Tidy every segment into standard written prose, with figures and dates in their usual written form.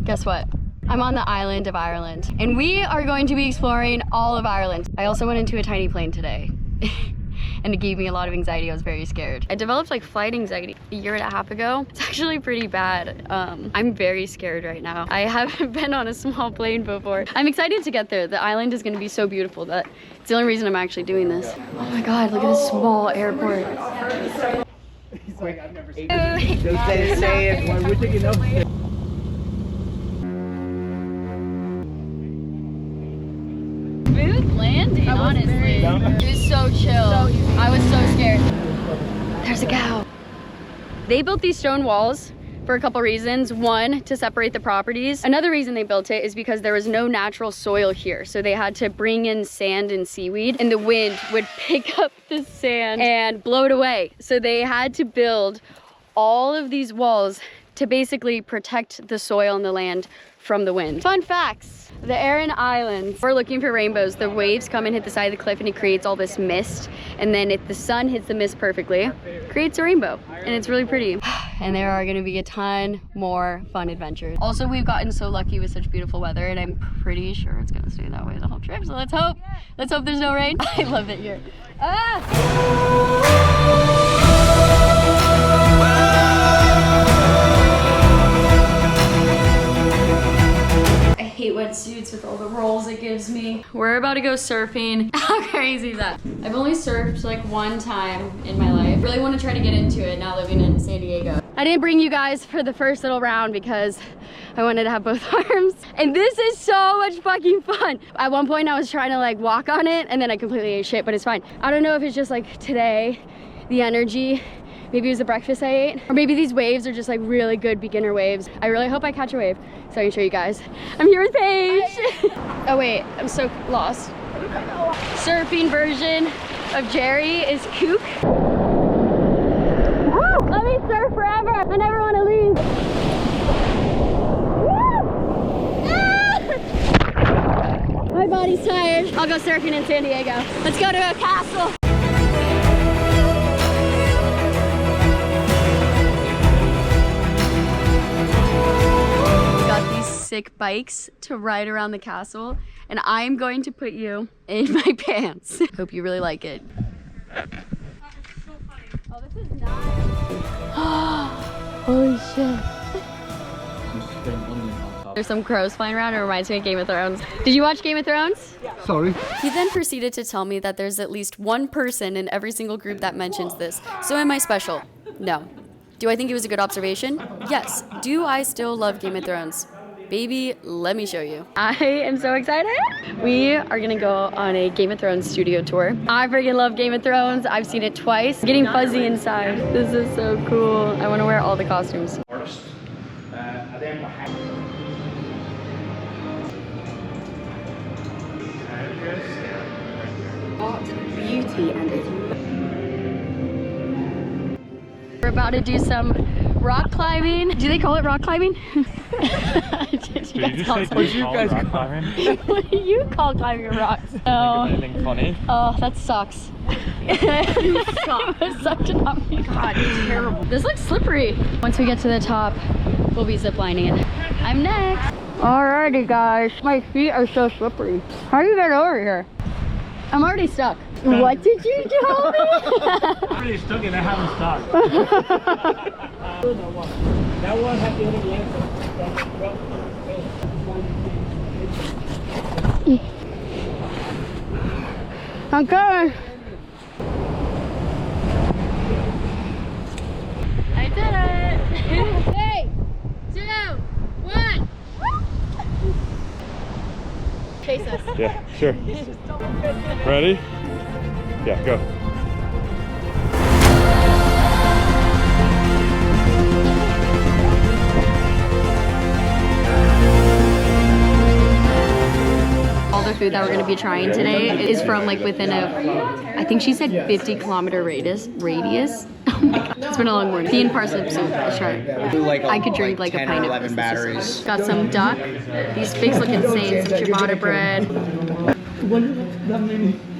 Guess what? I'm on the island of Ireland, and we are going to be exploring all of Ireland. I also went into a tiny plane today, and it gave me a lot of anxiety. I was very scared. I developed like flight anxiety a year and a half ago. It's actually pretty bad. I'm very scared right now. I haven't been on a small plane before. I'm excited to get there. The island is gonna be so beautiful that it's the only reason I'm actually doing this. Oh my God, look at this small airport. He's like, I've never seen it. Say it. Why would you know? Smooth landing, honestly. It was so chill. I was so scared. There's a cow. They built these stone walls for a couple reasons. One, to separate the properties. Another reason they built it is because there was no natural soil here. So they had to bring in sand and seaweed, and the wind would pick up the sand and blow it away. So they had to build all of these walls to basically protect the soil and the land from the wind. Fun facts. The Aran Islands, we're looking for rainbows. The waves come and hit the side of the cliff and it creates all this mist. And then if the sun hits the mist perfectly, it creates a rainbow. And it's really pretty. And there are gonna be a ton more fun adventures. Also, we've gotten so lucky with such beautiful weather, and I'm pretty sure it's gonna stay that way the whole trip. So let's hope there's no rain. I love it here. I hate wetsuits with all the rolls it gives me. We're about to go surfing. How crazy is that? I've only surfed like one time in my life. Really want to try to get into it now living in San Diego. I didn't bring you guys for the first little round because I wanted to have both arms. And this is so much fucking fun. At one point I was trying to like walk on it and then I completely ate shit, but it's fine. I don't know if it's just like today, the energy. Maybe it was the breakfast I ate, or maybe these waves are just like really good beginner waves. I really hope I catch a wave so I can show you guys. I'm here with Paige. Oh wait, I'm so lost. Surfing version of Jerry is kook. Let me surf forever. I never want to leave. My body's tired. I'll go surfing in San Diego. Let's go to a castle. Sick bikes to ride around the castle, and I'm going to put you in my pants. Hope you really like it. Oh, this is nice. Holy shit. There's some crows flying around. It reminds me of Game of Thrones. Did you watch Game of Thrones? Yeah. Sorry. He then proceeded to tell me that there's at least one person in every single group that mentions this. So am I special? No. Do I think it was a good observation? Yes. Do I still love Game of Thrones? Baby, let me show you. I am so excited. We are gonna go on a Game of Thrones studio tour. I freaking love Game of Thrones. I've seen it twice. I'm getting fuzzy inside. This is so cool. I wanna wear all the costumes. What beauty and it. We're about to do some rock climbing. Do they call it rock climbing? What do you call climbing rocks? Oh. Anything funny? Oh, that sucks. You suck. It was such an obvious. God, it's terrible. This looks slippery. Once we get to the top, we'll be ziplining it. I'm next. Alrighty, guys. My feet are so slippery. How do you get over here? I'm already stuck. What did you tell me? I'm already stuck and I haven't stopped. That one had the other answer. I'm going. I did it. 3, 2, 1. Chase us. Yeah, sure. Ready? Yeah, go. All the food that we're gonna be trying today is from like within I think she said 50-kilometer radius. Oh my God, it's been a long morning. Pea and parsnip soup, let's try it. Like I could drink like 10 a pint or of 11 this. batteries. Got some duck. These figs look insane. Some ciabatta bread.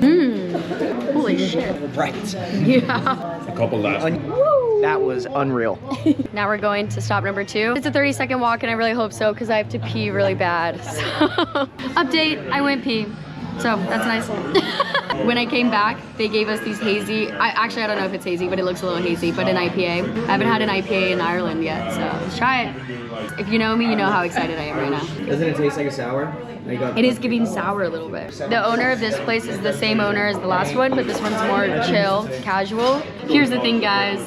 Mmm. Holy shit. Right. Yeah. A couple last. Woo! That was unreal. Now we're going to stop number 2. It's a 30-second walk and I really hope so because I have to pee really bad. So update, I went pee. So that's nice. When I came back, they gave us these hazy, I don't know if it's hazy, but it looks a little hazy, but an IPA. I haven't had an IPA in Ireland yet, so let's try it. If you know me, you know how excited I am right now. Doesn't it taste like a sour? It is giving sour a little bit. The owner of this place is the same owner as the last one, but this one's more chill, casual. Here's the thing, guys.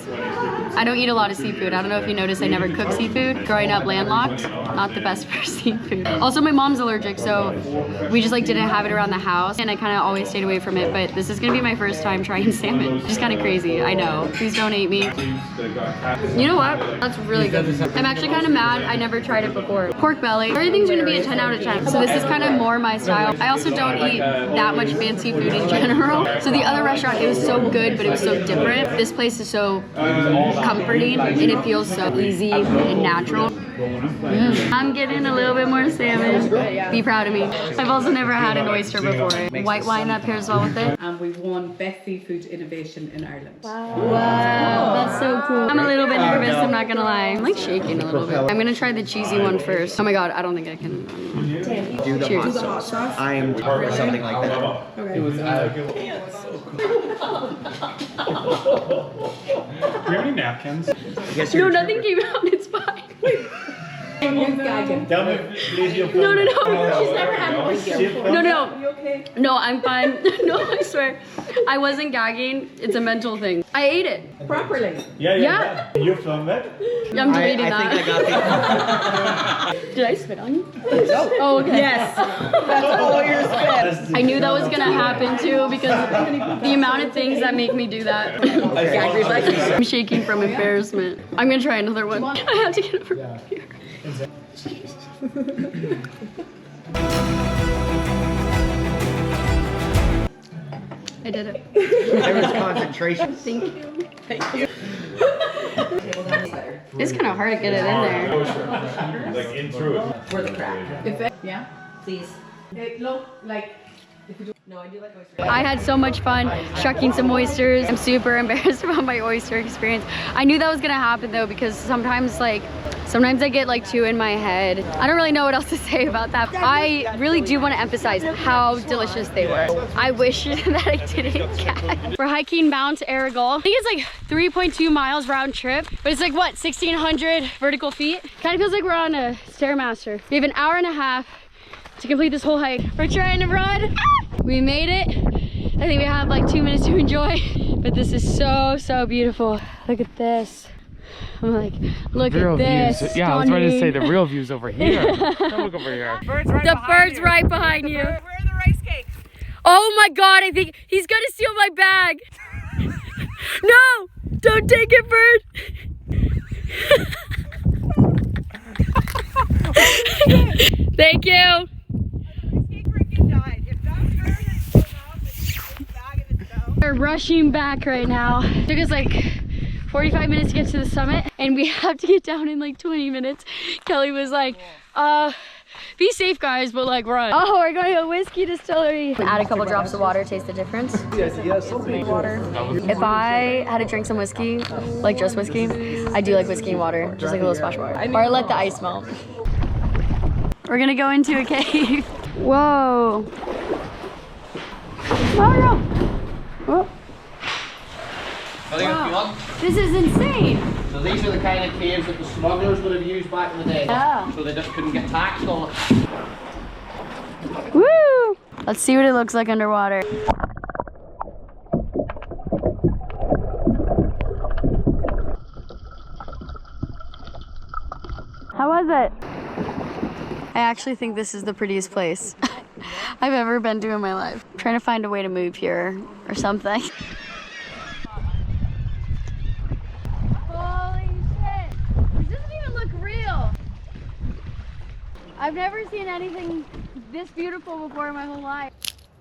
I don't eat a lot of seafood. I don't know if you noticed I never cook seafood. Growing up landlocked, not the best for seafood. Also, my mom's allergic, so we just like didn't have it around the house, and I kind of always stayed away from it, but this is gonna be my first time trying salmon. Just kind of crazy, I know. Please don't hate me. You know what? That's really good. I'm actually kind of mad I never tried it before. Pork belly. Everything's gonna be a 10 out of 10. So this is kind of more my style. I also don't eat that much fancy food in general. So the other restaurant, it was so good, but it was so different. This place is so comforting and it feels so easy and natural. I'm getting a little bit more salmon. Be proud of me. I've also never had an oyster before. White wine that pairs well with it. And we've won Best Seafood Innovation in Ireland. Wow, that's so cool. I'm a little bit nervous, I'm not gonna lie. I'm like shaking a little bit. I'm gonna try the cheesy one first. Oh my god, I don't think I can. Do the hot sauce. I am for something like that. Okay. Do we have any napkins? No, nothing came out, it's fine. Tell me, please, No. She's never had an oyster before. No. You okay? No, I'm fine. No, I swear. I wasn't gagging. It's a mental thing. I ate it. Properly. Yeah. You filmed it? I'm deleting that. I think I got Did I spit on you? Oh, okay. Yes. That's all your spit. I knew that was gonna happen too because the amount of things that make me do that. I'm shaking from embarrassment. I'm gonna try another one. I have to get over here. I did it. There was concentration. Thank you. It's kind of hard to get it in there. Like in through it. For the crack. Yeah? Please. It look like... No, I do like oyster. I had so much fun shucking some oysters. I'm super embarrassed about my oyster experience. I knew that was gonna happen though because sometimes I get like too in my head. I don't really know what else to say about that. I really do want to emphasize how delicious they were. I wish that I didn't gag. We're hiking Mount Errigal. I think it's like 3.2 miles round trip, but it's like what, 1,600 vertical feet? Kind of feels like we're on a Stairmaster. We have an hour and a half to complete this whole hike. We're trying to run. We made it. I think we have like 2 minutes to enjoy, but this is so beautiful. Look at this. I'm like, look at this. Views. Yeah, I was ready to say the real view's over here. Don't look over here. The bird's right behind you. Where are the rice cakes? Oh my god, I think he's gonna steal my bag. No! Don't take it, bird! Thank you. We're rushing back right now. It took us like 45 minutes to get to the summit and we have to get down in like 20 minutes. Kelly was like, be safe guys, but like run. Oh, we're going to a whiskey distillery. Add a couple drops of water, taste the difference. Water. If I had to drink some whiskey, like just whiskey, I do like whiskey and water, just like a little splash of water. Or I let the ice melt. We're gonna go into a cave. Whoa. Oh no. Oh. Wow. This is insane. So these are the kind of caves that the smugglers would have used back in the day. Yeah. So they just couldn't get taxed on it. Woo! Let's see what it looks like underwater. How was it? I actually think this is the prettiest place I've ever been to in my life. I'm trying to find a way to move here or something. Holy shit! This doesn't even look real. I've never seen anything this beautiful before in my whole life.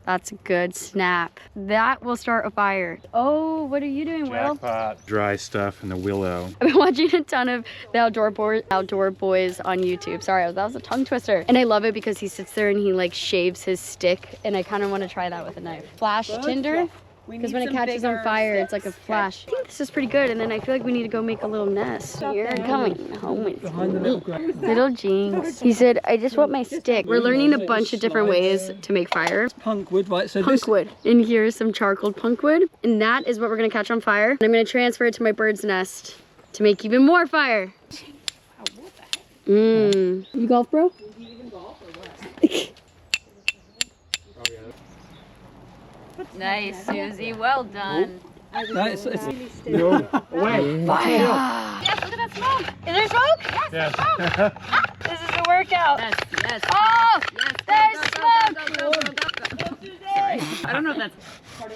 That's a good snap. That will start a fire. Oh, what are you doing, Will? Jackpot. Dry stuff and the willow. I've been watching a ton of the Outdoor Boys on YouTube. Sorry, that was a tongue twister. And I love it because he sits there and he like shaves his stick and I kind of want to try that with a knife. Flash tinder. Because when it catches on fire, it's like a flash. I think this is pretty good, and then I feel like we need to go make a little nest. You're coming home with me. Little Jinx. He said, I just want my stick. We're learning a bunch of different ways to make fire. Punk wood, right? So Punk wood. And here's some charcoal punk wood. And that is what we're gonna catch on fire. And I'm gonna transfer it to my bird's nest to make even more fire. You golf, bro? Nice, Susie. Well done. No, it's No. Away. Fire! Yes, look at that smoke. Is there smoke? Yes, there's smoke. This is the workout. Yes, yes. Oh, yes, there's smoke. I don't know if that's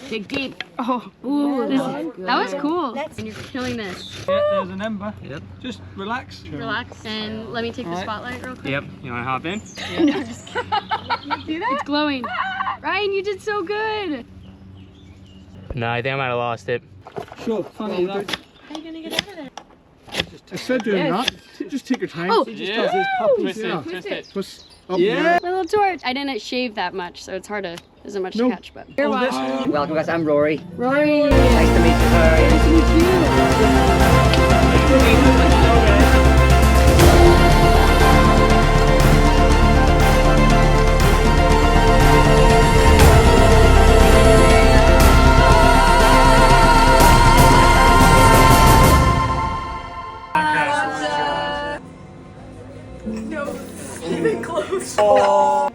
dig deep. Oh, ooh, that was cool. And you're killing this. Yeah, there's an ember. Yep. Just relax. Relax and let me take the spotlight real quick. Yep. You want to hop in? No, I'm just kidding. You see that? It's glowing. Ryan, you did so good. No, I think I might have lost it. Sure, funny enough. How are you gonna get out of there? Instead of doing that, just take your time. Oh, He just does his puppies. Twist it. Twist. Oh, yeah. my little torch. I didn't shave that much, so it's hard to, isn't much to catch, but. Here, watch. Welcome guys, I'm Rory. Rory. Nice to meet you. Nice to meet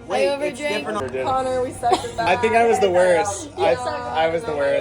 Wait, I overdrank. Connor, we sucked at that. I think I was the worst. I was the worst.